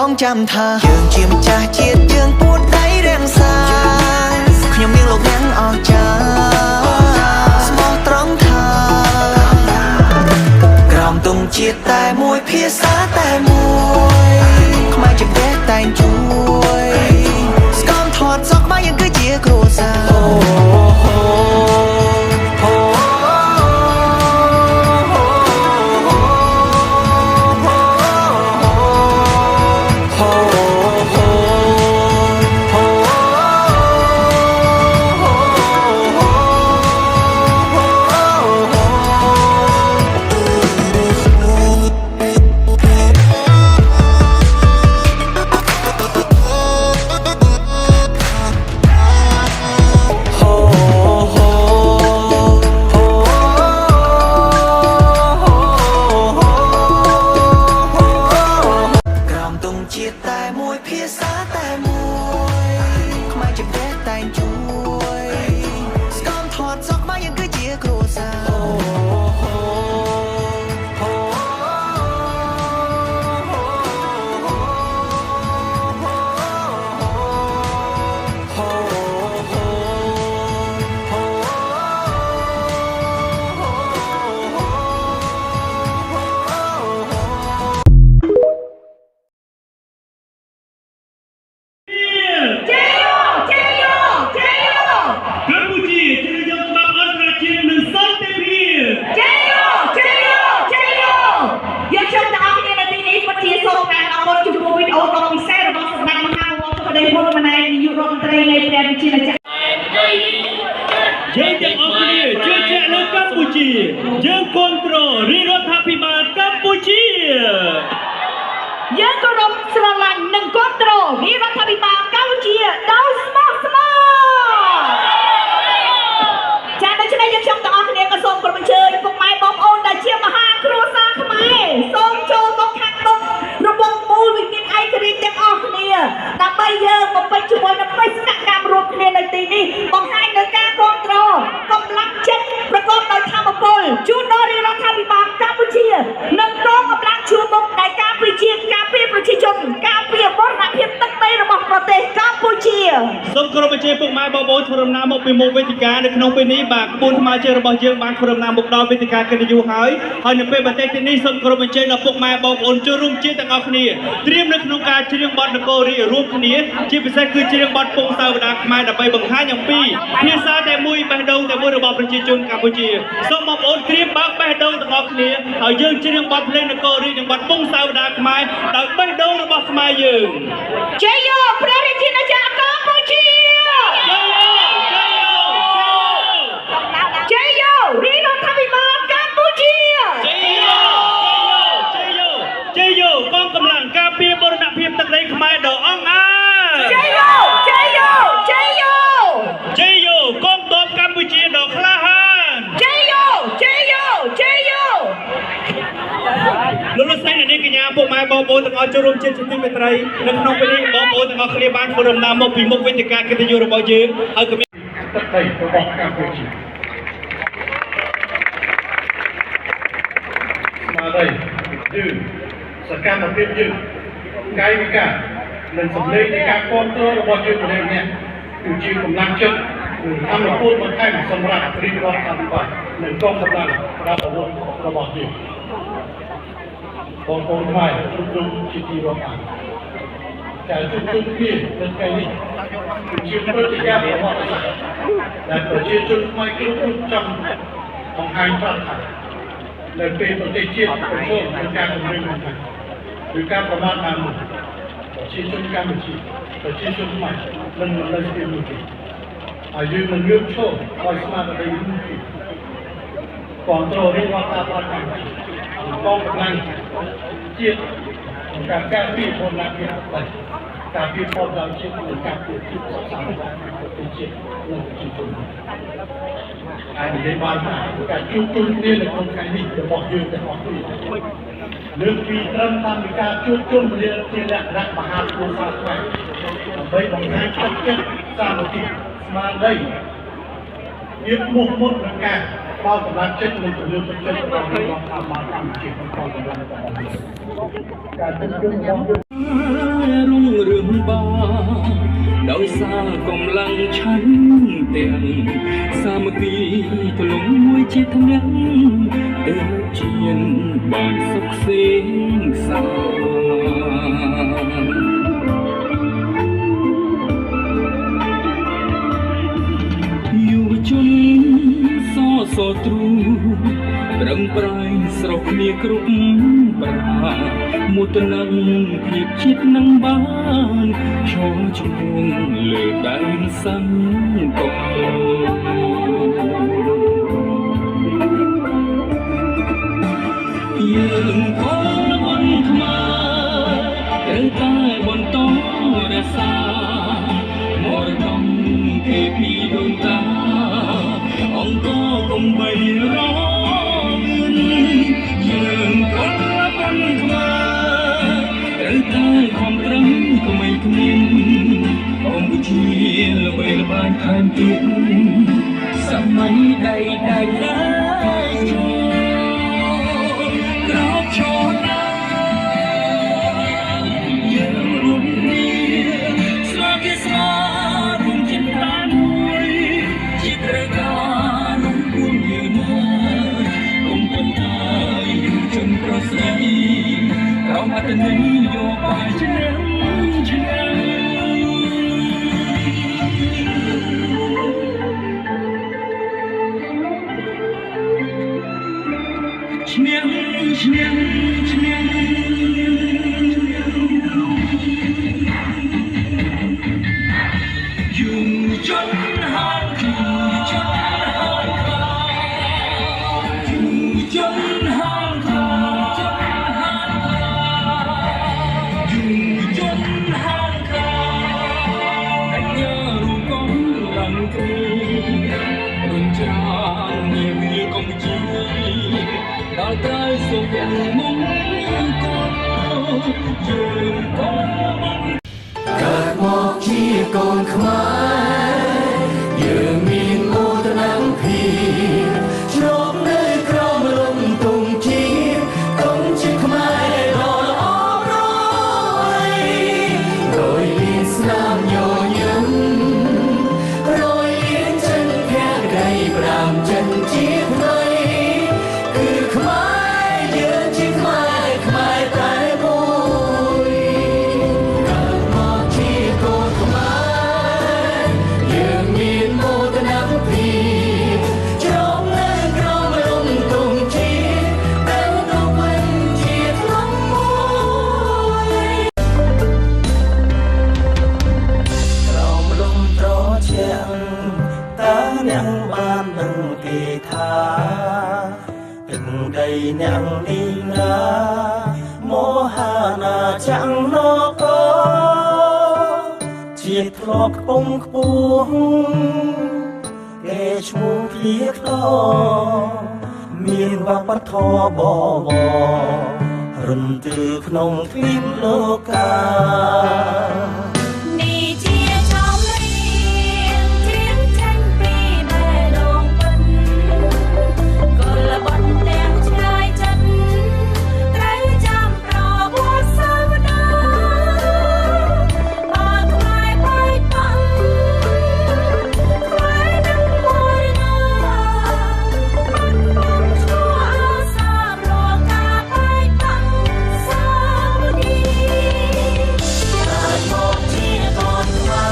ต้องจำท่ายืนจิ้มจ่าเจียดยืนพูดได้แรงสาขยมยังโลกยังออกจากสมองตรองทากรอมตุงเจียดแต่มวยเพียสาแต่มวยขมายจะเด็ดแต่ช่วยสกอมถอดซอกมายังคือเจียโครซาយើងគ្រប់គ្រងរាជរដ្ឋាភិបាលកម្ពុជាយើងគោរពស្រឡាញ់និងគ្រប់គ្រងរាជរដ្ឋាភិបាលកម្ពុជាដោយស្មោះស្មរចា៎ដូច្នេះយើងខ្ញុំទាំងអស់គ្នាក៏សូមគោរពអញ្ជើញពុកម៉ែបងប្អូនដែលជាមហាគ្រួសារខ្មែរសូមចូលមកខាងមុខរបស់មូលវិមានឯករាជ្យទាំងអស់គ្នាដើម្បីយើងបំពេញជាមួយនឹងបេសកកម្មរួមគ្នានៅទីនេះបង្ហាញនៅការគ្រប់គ្រងកម្លាំងចិត្តប្រកបដោយធម៌ពលជូនដល់រាជរដ្ឋាភិបាលកម្ពុជានិងកងកម្លាំងជួរមុខនៃការពិជាការពារប្រជាជនការពារបរណភាពទឹកដីរបស់ប្រទេសកម្ពុជាសូមគោរពអញ្ជើញពុកម៉ែបងប្អូនធ្វើដំណើរមកពីមុខវេទិកានៅក្នុងពេលនេះបាទក្បួនថ្មើរជើងរបស់យើងបានធ្វើដំណើរមកដល់វេទិកាកិត្តិយសហើយនៅពេលបន្តិចទៀតនេះសូមគោរពអញ្ជើញដល់ពុកម៉ែបងប្អូនចូលរួមជាទាំងអស់គ្នាត្រៀមនៅក្នុងការច្រៀងបទនគររាជរួមគ្នាជាពិសេសគឺច្រៀងបទពងសាវតាខ្មែរដើម្បីបង្ហាញអំពីភាសាតែមួយបេះដូងតែមួយរបស់ប្រជាជនកម្ពុជាសូមបងប្អូនត្រៀមបើកបេះដូងទាំងអស់គ្នាហើយយើងច្រៀងបទភ្លេងនគររាជនិងបទពងសាវតាខ្មែរដោយបេះដូងរបស់ខ្មែរយើងជ័យយោព្រះរាជាណាចក្រកម្ពុជាជ័យយោរាជរដ្ឋាភិបាលកម្ពុជាជ័យយោជ័យយោជ័យយោកងកម្លាំងការពារបរណភាពទឹកដីខ្មែរដ៏អង្អារជ័យយោជ័យយោជ័យយោជ័យយោកងទ័ពកម្ពុជាដ៏ក្លាហានជ័យយោជ័យយោជ័យយោលោកស្រីអ្នកនាងកញ្ញាពុកម៉ែបងប្អូនទាំងអស់ចូលរួមជាទីមេត្រីនៅក្នុងពេលនេះបងប្អូនទាំងអស់គ្នាបានធ្វើដំណើរមកពីមុខវេទិកាកិត្តិយសរបស់យើងហើយក៏មានទឹកដីរបស់កម្ពុជាស្មារតីយើងសកម្មភាពយើងកាយវិការនិងសម្លេងនៃការគ្រប់គ្រងរបស់យើងម្នាក់ៗគឺជាកម្លាំងចិត្តនិងធម៌ពលបន្ថែមសម្រាប់រាជរដ្ឋាភិបាលនិងកងកម្លាំងប្រដាប់អាវុធរបស់យើងបងប្អូនខ្មែរគ្រប់ជាទីរាប់អានការជួបជុំគ្នានៅថ្ងៃនេះគឺជាព្រឹត្តិការណ៍របស់ដែលប្រជាជនខ្មែរគ្រប់រូបចង់បង្ហាញប្រាប់ថានៅពេលប្រទេសជាតិប្រឈមនឹងការគំរាមកំហែងឬការប្រមាថណាមួយប្រជាជនកម្ពុជាប្រជាជនខ្មែរនឹងមិននៅស្ថិតនោះទេហើយយើងនឹងងើបឈរដោយស្មារតីនេះគ្រប់គ្រងរាជរដ្ឋាភិបាលកម្ពុជាកងកម្លាំងជាតិក្នុងការការពារបរណភាពការពារផលប្រយោជន៍ជាតិនិងការពារភាពសុខសាន្តរបស់ប្រទេសជាតិនិងប្រជាជនហើយនិយាយបានថាការជួបជុំគ្នានៅក្នុងថ្ងៃនេះរបស់យើងទាំងអស់គ្នាលើកពីត្រឹមតាមពីការជួបជុំគ្នាជាលក្ខណៈមហាគ្រួសារខ្មែរដើម្បីបង្ហាញទឹកចិត្តសាមគ្គីស្មារតីភាពមុខមុតក្នុងការបោកកម្លាំងចិត្តនិងជំនឿទឹកចិត្តរបស់រដ្ឋាភិបាលកម្ពុជាក្នុងកងកម្លាំងរបស់យើងការជួបជុំរបស់ ដោយសារកម្លាំងឆន្ទទាំងសាមគ្គីទលំមួយជាថ្នាក់ទៅជៀនបានសុខសេងសាយុវជនសទ្រូប្រឹងប្រែងស្រុកគ្នាគ្រប់ប្រាមុតនឹងភាពជាតិនឹងបានឈរឈ្មោះលើដែនសង្គមយើងផងអនខ្មែរត្រូវតែបន្តរក្សមរតកគេពីដូនតាអង្គកុំបីរងយើងផងអនខ្មែរត្រូវតែខំប្រឹងក៏មិនគ្មានកម្ពុជាល្បីល្បាញថែមទៀតសម័យដៃក្រោកឈរណាយើងរួមគ្នាស្លាប់ជាស្លារួមចិត្តតាមួយជាត្រូវការរំពួនយើងកុំបន្តាយជនប្រស្រីក្រោមអត្តន័យយកបាយឆ្នាំឈ្នះយុវជនហានយុវជនហានអញ្ញារូបកំឡាំគ្នារុញច្រាននាវាកម្ពុជាដល់ត្រូវសុភមង្គលយើងក៏កើតមកជាកូនខ្មែរយើងមានមោទនភាពជ្រកនៅក្រោមលំទងជាតិកុំជាខ្មែរដ៏ល្អប្រយដោយមានស្នាមញញឹមរយលៀនចិនភក្តីប្រាំចិនជាថ្មីគឺខ្មែរយើងជាខ្មែរតែមួយកើតមកជាកូនខ្មែរយើងមានមោទនភាពជ្រកនៅក្រោមលំទងជាតិតែទៅវិញជាថ្លង់មួយក្រោមលំត្រជាក់តើអ្នកបានដឹងទេថាទឹកដីអ្នកនេះណាមហាណាច័ន្ទនគរជាតិធ្លាប់ខ្ពង់ខ្ពស់គេឈ្មោះភៀខ្លោមានវប្បធម៌បវររំទឺក្នុងទ្វីបលោកកា នេះជាចំរៀងទៀងចេញពីបេះដូងពិតកលបត់ទាំងឆ្ងាយចិត្តត្រូវចាំប្រវត្តិសាស្ត្រណាបើខ្មែរបែកបាក់ខ្មែរនឹងមរណាបាត់បង់ឈ្មោះអាសាប្រការបែកបាក់សាមគ្គីកើតមកជាកូនខ្មែ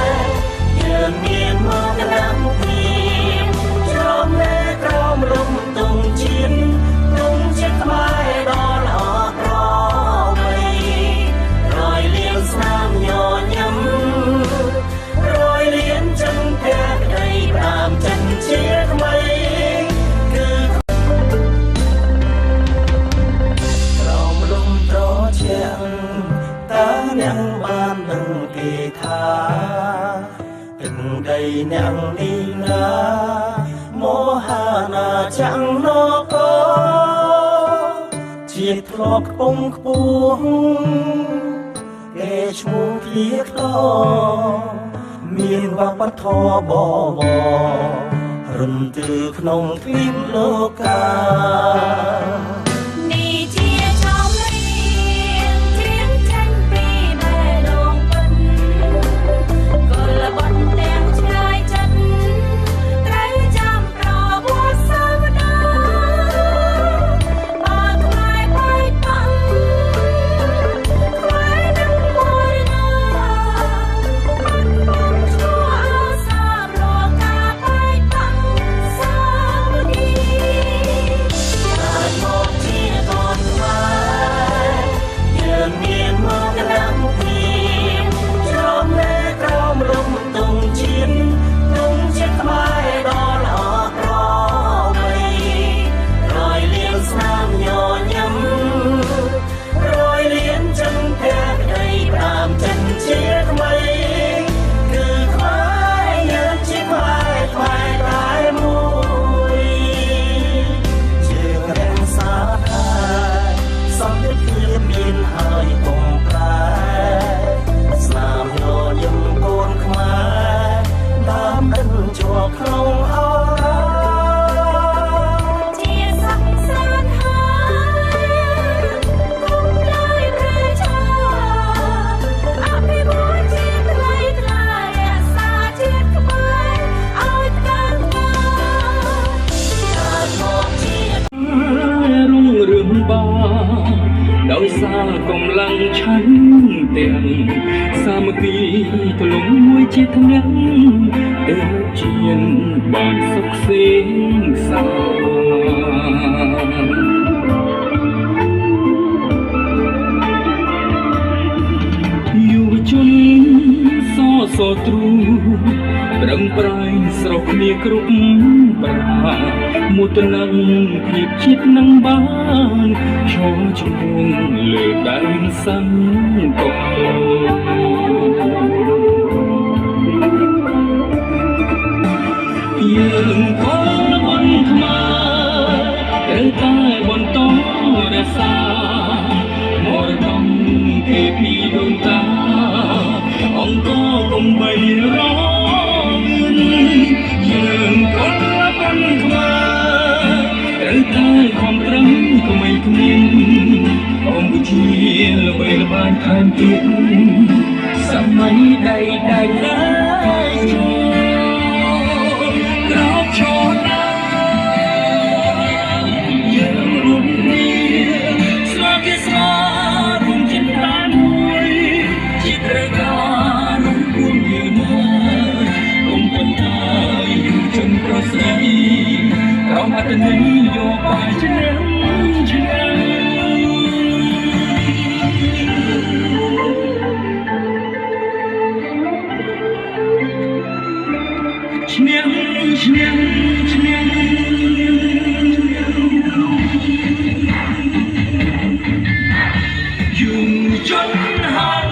រយើងមានមោទនភាពជ្រកនៅក្រោមលំទងជាតិទុំជាខ្មែរដ៏ល្អប្រពៃរយលៀនស្នាមញញឹមរយលៀនចិនភក្តីប្រាំចិនជាថ្មីគឺក្រោមលំត្រជាក់តើអ្នកបានដឹងទេថាទឹកដីអ្នកនេះណាមហាណាច័ន្ទនគរជាតិធ្លាប់ខ្ពង់ខ្ពស់គេឈ្មោះភៀខ្លោមានវប្បធម៌បវររំទឺក្នុងទ្វីបលោកកា នេះជាចំរៀងទៀងចេញពីបេះដូងពិត ទាំងសាមគ្គីទលំមួយជាថ្នាំទៅជាបានសុខសេងសាយុវជនសទ្រូប្រឹងប្រែងស្រោះគ្នាគ្រប់ប្រាមុតនឹងភាពជាតិនឹងបានឈរជំនួងលើដែនសង្គមយើងផងអន់ខ្មៅត្រូវតែបន្តរក្សមរតកគេពីដូនតាអង្គកុំបីរងយើងផងអន់ខ្មៅត្រូវតែខំប្រឹងក្មេងគ្មានកម្ពុជាល្បីល្បាញថែមទៀតសម័យដៃក្រោកឈរណាយើងរួមគ្នាស្វាគស្វារួមចិនតាមួយជាត្រូវការរួមពួនយើងមកគុំបន្តជនប្រស្រីក្រមអត្តន័យយកបាយឆ្នាំយុវជនហាន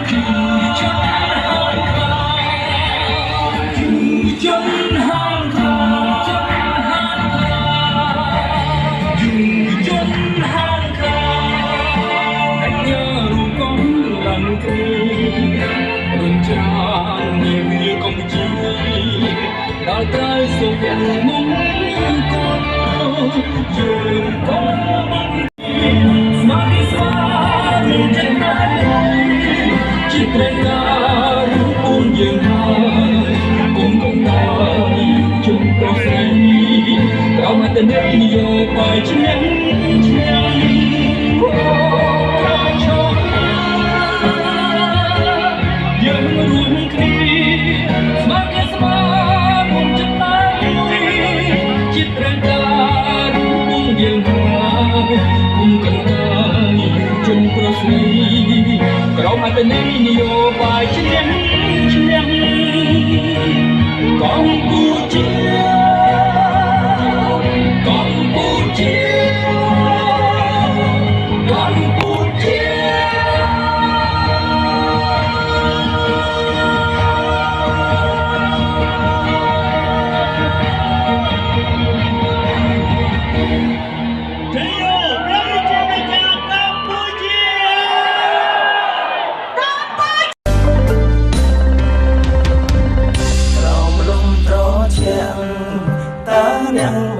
យុវជនហានអញ្ញារូបកងឡើងគ្នារំចាននាវាកម្ពុជាដល់ត្រូវសុភមង្គលយើងក៏បានស្មារតីស្វានឹងចិត្តណាជាព្រះការពុនយើងហើយគុំគុំដល់ជុំប្រស្រីក្រមអត្តន័យនយោបាយឆ្នាំយើងរួមគ្នាស្មារតីស្វាគុំចិត្តណាជាព្រះការពុនយើងហើយគុំកណ្ដាលជុំប្រស្រីក្រមអត្តន័យនយោបាយឆ្នាំកម្ពុជា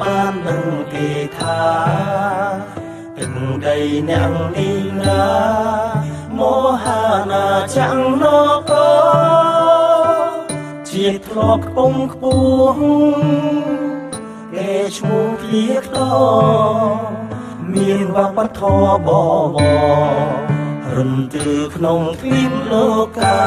បាននឹងគេថាទឹកដីអ្នកនេះណាមហាណាចាំងនគរជាតិធ្លាប់ខ្ពង់ខ្ពស់គេឈ្មោះភ្លៀខ្លោមានវប្បធម៌បបរំទឺក្នុងគ្លីបលោកា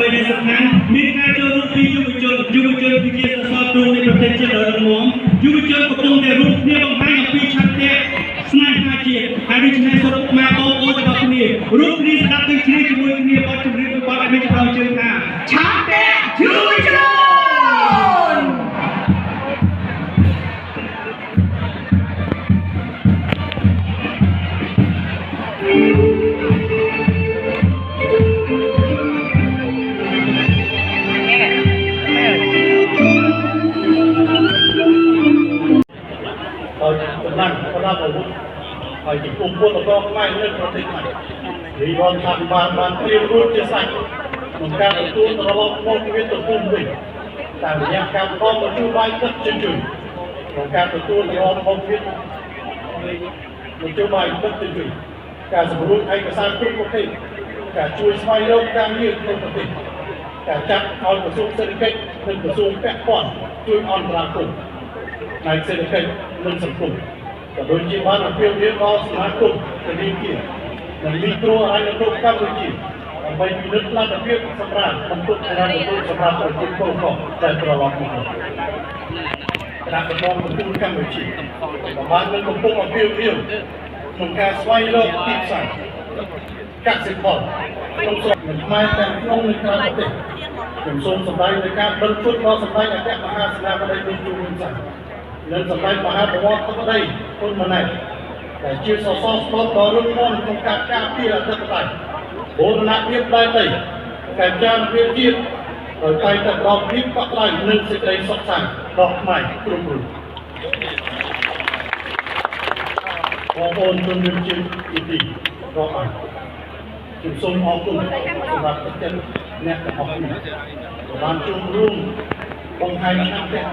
วยในสำคัญมีการเจอรุ่นพี่ยุวชนพิจิตรสอบตรงในประเทศเจริญมองยุวชนประกงในรุ่นเนี่ยบางให้กับปีชัดเจนสนายฮาจีให้ดิฉันสรุปมาบอกโอ้จะบอกนี่รุ่นนี้สกัดตึงชีวิตมวยนี่ปัจจุบันนี้ปัจจุบันนี้เราเจอหน้าชัดเจนยุวชนนั่นก็น่าจะรู้ไปจิตกลุ่มพวกเราไม่เล่นประเทศใหม่รีบอนทำบานเตรียมรู้จะใส่เหมือนการตัวตลอดมองวิตตุ้มวิ่งแต่ยังการพร้อมมาช่วยใบตัดจุดเหมือนการตัวตลอดมองวิตมาช่วยใบตัดจุดการสมรู้ไทยกระซังทุกประเทศการช่วยสมัยโลกการยืดทุกประเทศการจับเอากระทรวงเศรษฐกิจเป็นกระทรวงแปะก่อนช่วยออนตรากลุ่มในเศรษฐกิจมันสังคมแต่โดยจีบานเพียงเดียวก็สมาคมจะดีเกี่ยในมิโครอะไรในโลกการเมืองจีไปมีนึกลั่นเพียงสำราญมันตุกในระบบสำราญของจีนโต้ก็ได้ตลอดมาการประมงมันตุกการเมืองจีแต่บ้านมันก็พุ่งมาเพียงเดียวมันการสวายโลกติดใส่กักสิบคนต้องส่งเหมือนไม้แต่ต้องในการปฏิอย่างทรงสบายในการบรรทุกเราสบายอย่างแก่มหาสนาไม่ได้ดูจูงใจเรื่องสบายมหาประวัติเขาก็ได้คนมาไหนแต่ชื่อสอสอสอต่อรุ่งม่อนของการก้าวที่เราจะไปโบราณเรียบได้เลยการจ้างเรียบเรียบโดยไปแต่ดอกพิษก็ไล่หนึ่งสิบเลยสดใสดอกใหม่กลุ่มรุ่นพอโอนจนเดือนจีนอีกทีรออ่านจุดทรงออกกลุ่มสำหรับเจ้าเนี่ยออกกลุ่มบ้านจุ่มรุ่งบางไทยนั่งเด็ก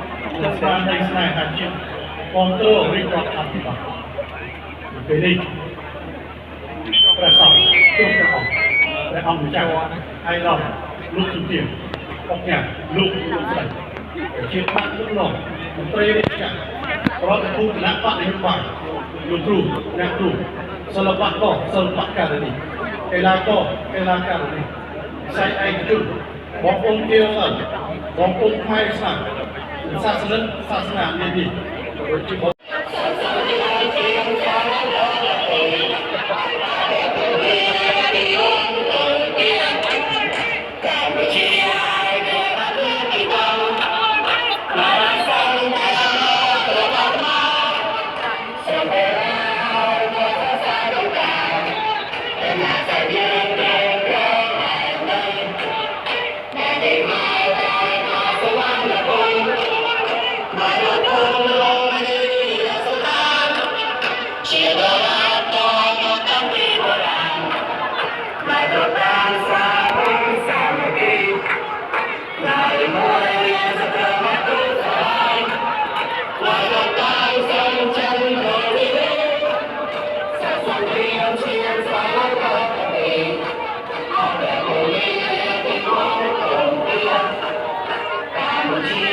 สร้างในสนามหาจิตคอนโทรลรีบรับอัพต่อเป็นนี่ประสอบตัวกระออกและเอาหัวใจไอ้เราลูกสุดเตียงออกเนี่ยลูกใส่เชียร์พักลูกหน่อยมันเตะได้จังเพราะเป็นผู้นักปั้นในยุคใหม่ลูกครูนักครูสลับปักก็สลับปักการนี้เวลาก็เวลาการนี้ใส่ไอ้จุดบอกองค์เดียวกันบอกองค์ไทยสั่งศาสนาเนี่ยดีโดยที่Hãy subscribe cho kênh Ghiền Mì Gõ để không bỏ lỡ